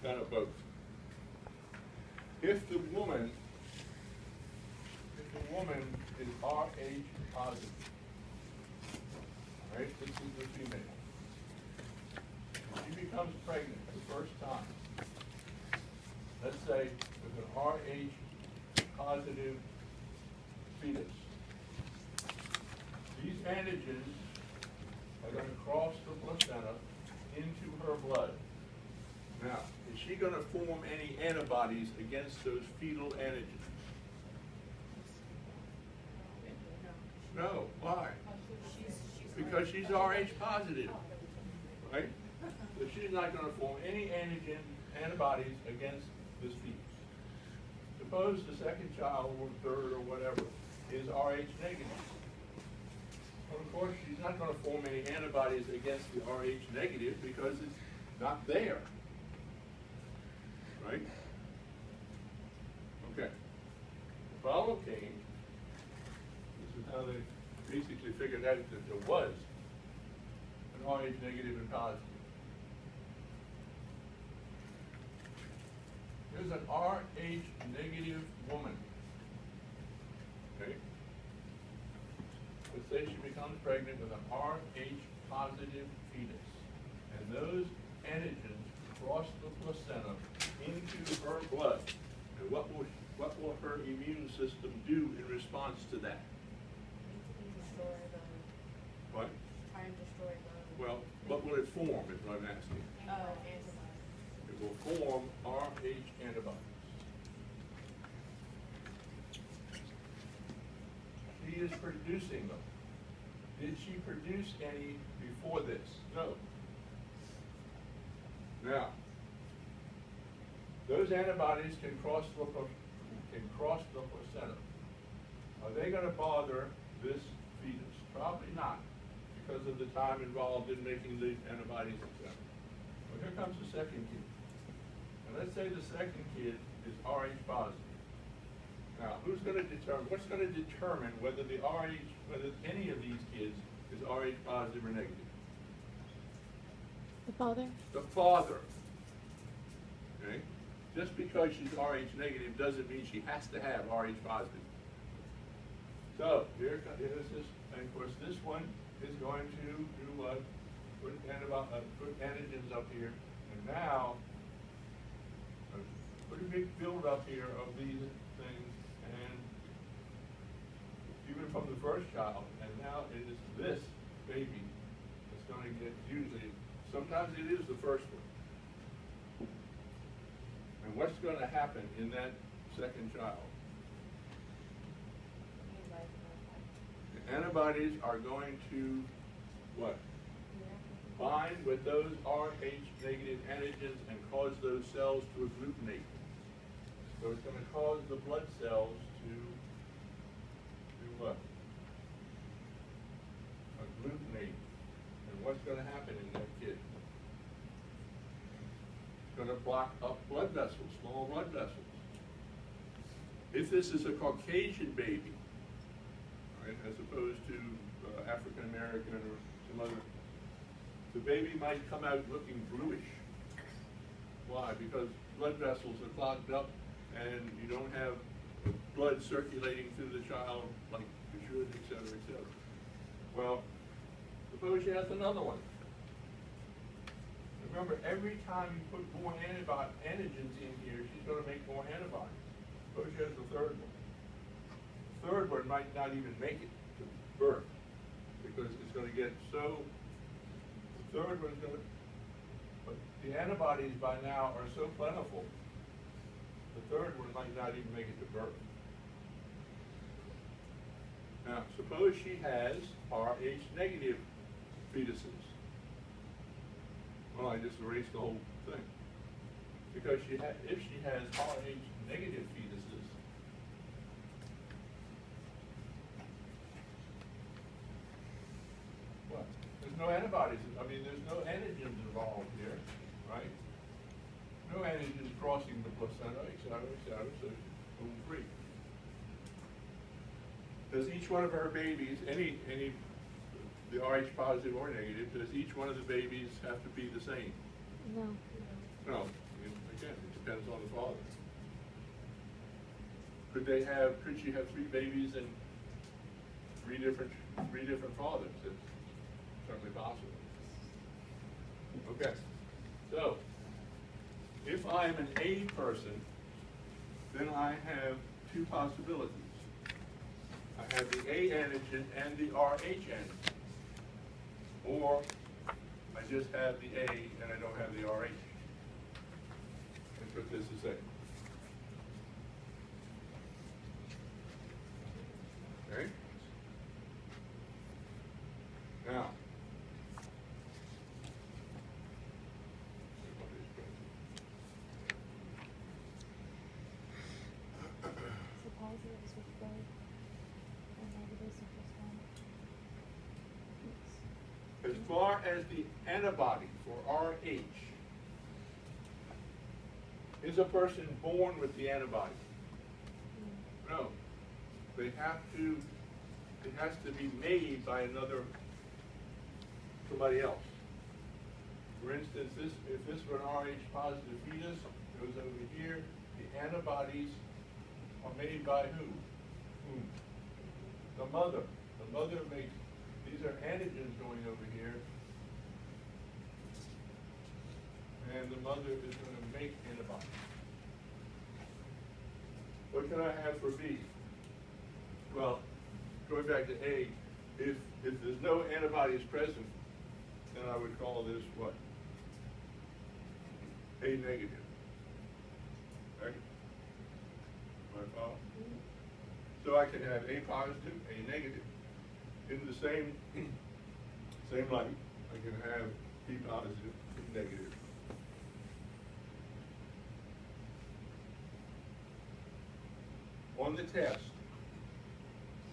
kind of both. If the woman is Rh positive, all right, this is the female. She becomes pregnant the first time. Let's say with an Rh positive fetus. These antigens are going to cross the placenta into her blood. Now, is she going to form any antibodies against those fetal antigens? No. Why? Because she's Rh positive, right? So she's not going to form any antibodies against this fetus. Suppose the second child or third or whatever is Rh negative. Well, of course, she's not going to form any antibodies against the Rh negative because it's not there. Right? Okay. The problem came, this is how they basically figured out that there was an Rh negative and positive. There's an Rh negative woman. Okay? Let's say she becomes pregnant with an Rh positive fetus. And those antigens cross the placenta into her blood. And what will her immune system do in response to that? Destroy the, What? try and destroy the. Well, what will it form is what I'm asking. Antibodies. It will form Rh antibodies. She is producing them. Did she produce any before this? No. Now, those antibodies can cross the placenta. Are they going to bother this fetus? Probably not, because of the time involved in making the antibodies, etc. Well, here comes the second kid. And let's say the second kid is Rh positive. Now, what's going to determine whether whether any of these kids is Rh positive or negative? The father? The father. Okay? Just because she's Rh negative doesn't mean she has to have Rh positive. So, here's this, and of course this one is going to do what? Put antigens up here, and now, a pretty big build up here of these things, and even from the first child, and now it is this baby that's going to get usually, sometimes it is the first one. And what's going to happen in that second child? The antibodies are going to what? Bind with those Rh negative antigens and cause those cells to agglutinate. So it's going to cause the blood cells to do what? Agglutinate. And what's going to happen in that kid? It's going to block up blood vessels, small blood vessels. If this is a Caucasian baby, right, as opposed to African American or some other, the baby might come out looking bluish. Why? Because blood vessels are clogged up and you don't have blood circulating through the child like you should, et cetera, et cetera. Well, suppose she has another one. Remember, every time you put more antigens in here, she's going to make more antibodies. Suppose she has the third one. The third one might not even make it to birth because it's going to get so. The third one's going to. But the antibodies by now are so plentiful. The third one might not even make it to birth. Now, suppose she has Rh negative fetuses. Well, I just erased the whole thing. Because if she has Rh negative fetuses, what? There's no antibodies. I mean, there's no antigens involved here, right? No antigens crossing the placenta, et cetera, so she's home free. Does each one of her babies, the Rh positive or negative, does each one of the babies have to be the same? No. No. could she have 3 babies and three different fathers? It's certainly possible. Okay, so if I'm an A person, then I have 2 possibilities. I have the A antigen and the RH antigen. Or I just have the A and I don't have the RH. That's what this is saying. Okay? Now, So positive is with both, and negative is with just one. Oops. as far as the antibody for RH, is a person born with the antibody? No. They have to, it has to be made by somebody else. For instance, if this were an RH positive fetus, it goes over here, the antibodies are made by who? Whom? The mother. The mother makes, these are antigens going over here, and the mother is going to make antibodies. What can I have for B? Well, going back to A, if there's no antibodies present, then I would call this what? A negative. Right? My follow? So I can have A positive, A negative. In the same light, I can have B positive, B negative. On the test,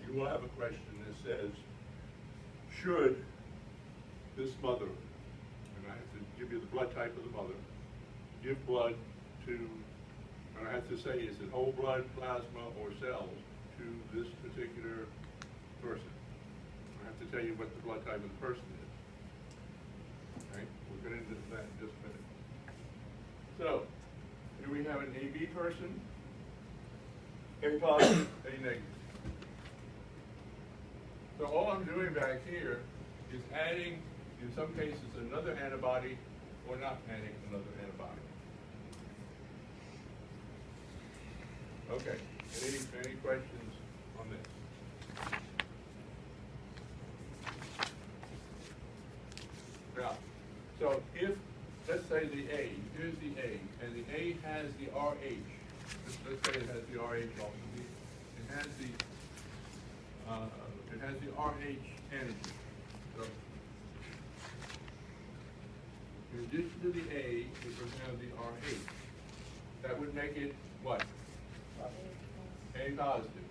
you will have a question that says, should this mother, and I have to give you the blood type of the mother, give blood to, and I have to say, is it whole blood, plasma, or cells to this particular person? I have to tell you what the blood type of the person is. Okay, we'll get into that in just a minute. So, here we have an AB person, A positive, A negative. So all I'm doing back here is adding, in some cases, another antibody or not adding another antibody. Okay, any questions on this? Now, so if, let's say the A, here's the A, and the A has the RH. Let's say it has the RH also. It has the RH antigen. So, in addition to the A, it would have the RH. That would make it what? A positive.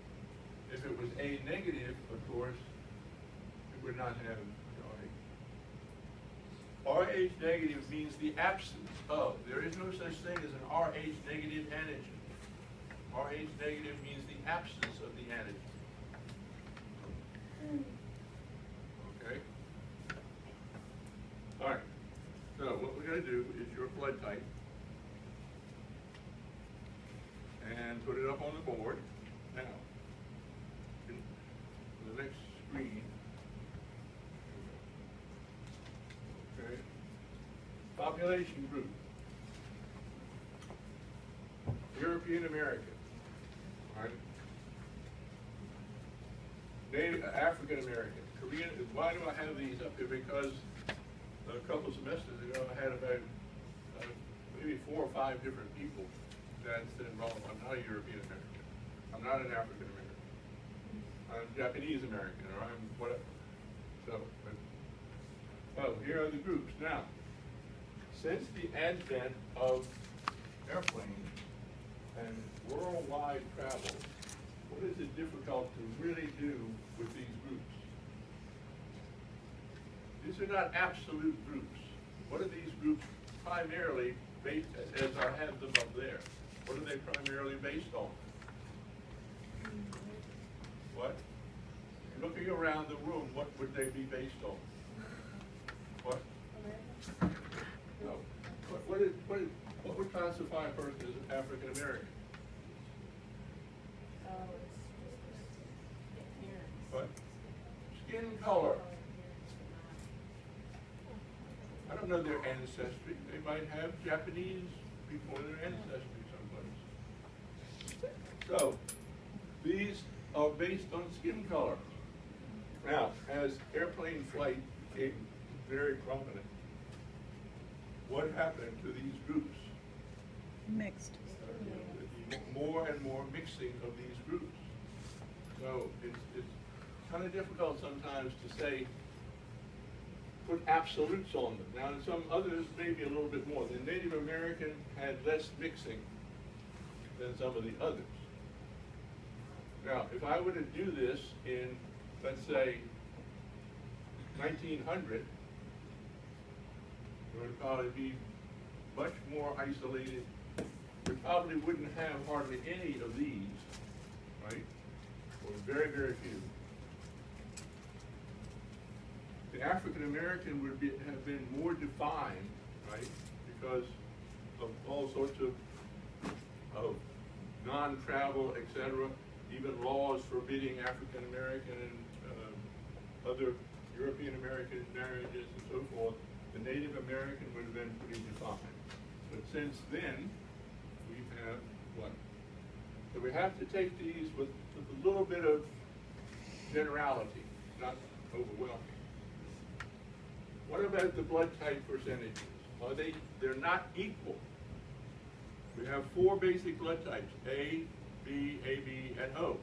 If it was A negative, of course, it would not have the RH. RH negative means the absence of. There is no such thing as an RH negative antigen. RH negative means the absence of the antigen. Okay? All right. So what we're going to do is your blood type. And put it up on the board. Now, in the next screen. Okay. Population group. European American. All right. Native African American. Korean. Why do I have these up here? Because a couple semesters ago I had about maybe 4 or 5 different people that's involved. I'm not a European American. I'm not an African American. I'm Japanese American, or I'm whatever. So, here are the groups. Now, since the advent of airplanes and worldwide travel, what is it difficult to really do with these groups? These are not absolute groups. What are these groups primarily based, as I have them up there? What are they primarily based on? What? Looking around the room, what would they be based on? What? No. What would classify a person as African American? Oh, it's just appearance. But skin color, I don't know their ancestry. They might have Japanese people in their ancestry someplace. So, these are based on skin color. Now, as airplane flight became very prominent, what happened to these groups? Mixed. More and more mixing of these groups. So it's kind of difficult sometimes to say, put absolutes on them. Now, in some others, maybe a little bit more. The Native American had less mixing than some of the others. Now, if I were to do this in, let's say, 1900, it would probably be much more isolated. We probably wouldn't have hardly any of these, right? Or very, very few. The African American would have been more defined, right? Because of all sorts of non-travel, etc. Even laws forbidding African American and other European American marriages and so forth. The Native American would have been pretty defined. But since then, we have what? So we have to take these with a little bit of generality, not overwhelming. What about the blood type percentages? Are they're not equal. We have 4 basic blood types, A, B, AB, and O.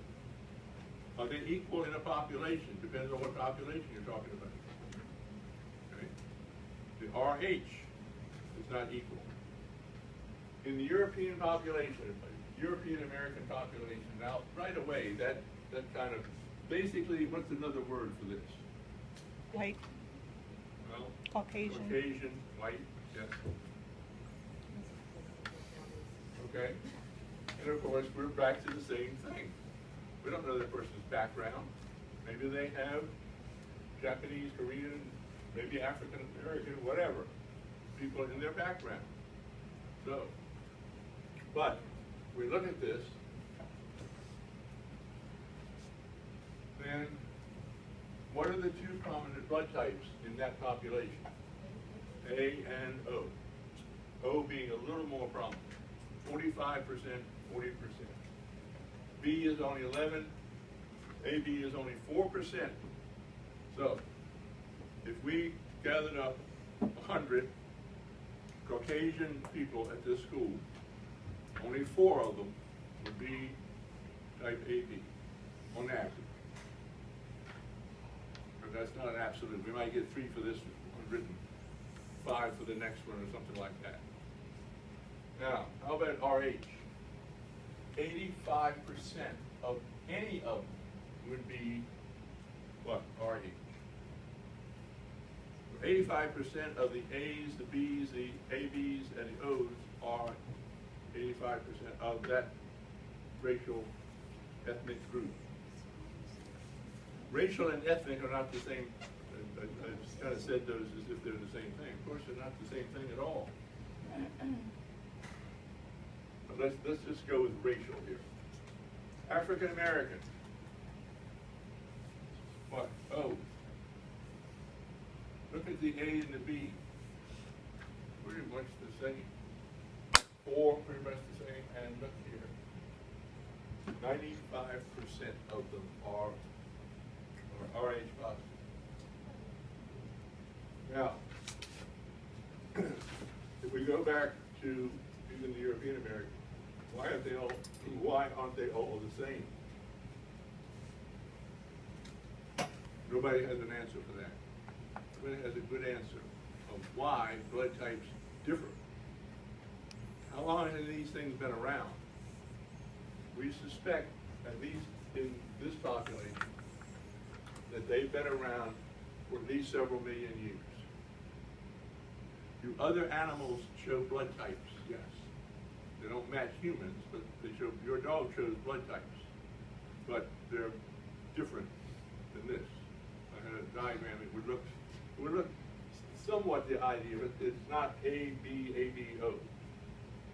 Are they equal in a population? Depends on what population you're talking about. Okay. The RH is not equal. In the European population, European American population, now right away, that kind of, basically, what's another word for this? White. Well, Caucasian. Caucasian, white, yes. Okay. And of course, we're back to the same thing. We don't know that person's background. Maybe they have Japanese, Korean, maybe African American, whatever, people in their background. So, but we look at this, then what are the 2 prominent blood types in that population? A and O. O being a little more prominent, 45%, 40%. B is only 11, AB is only 4%. So, if we gathered up 100 Caucasian people at this school, only 4 of them would be type AB, on average. But that's not an absolute. We might get 3 for this one, 5 for the next one, or something like that. Now, how about RH? 85% of any of them would be what? RH. 85% of the A's, the B's, the AB's, and the O's are 85% of that racial ethnic group. Racial and ethnic are not the same. I just kind of said those as if they're the same thing. Of course, they're not the same thing at all. But let's just go with racial here. African American. What? Oh. Look at the A and the B. Pretty much the same. 4, pretty much the same. And look here. 95% of them are RH positive. Now, if we go back to even the European American, why aren't they all the same? Nobody has an answer for that. Nobody has a good answer of why blood types differ. How long have these things been around? We suspect, at least in this population, that they've been around for at least several million years. Do other animals show blood types? Yes. They don't match humans, but they show, your dog shows blood types, but they're different than this. I had a diagram, it would look somewhat the idea, but it's not A, B, A, B, O.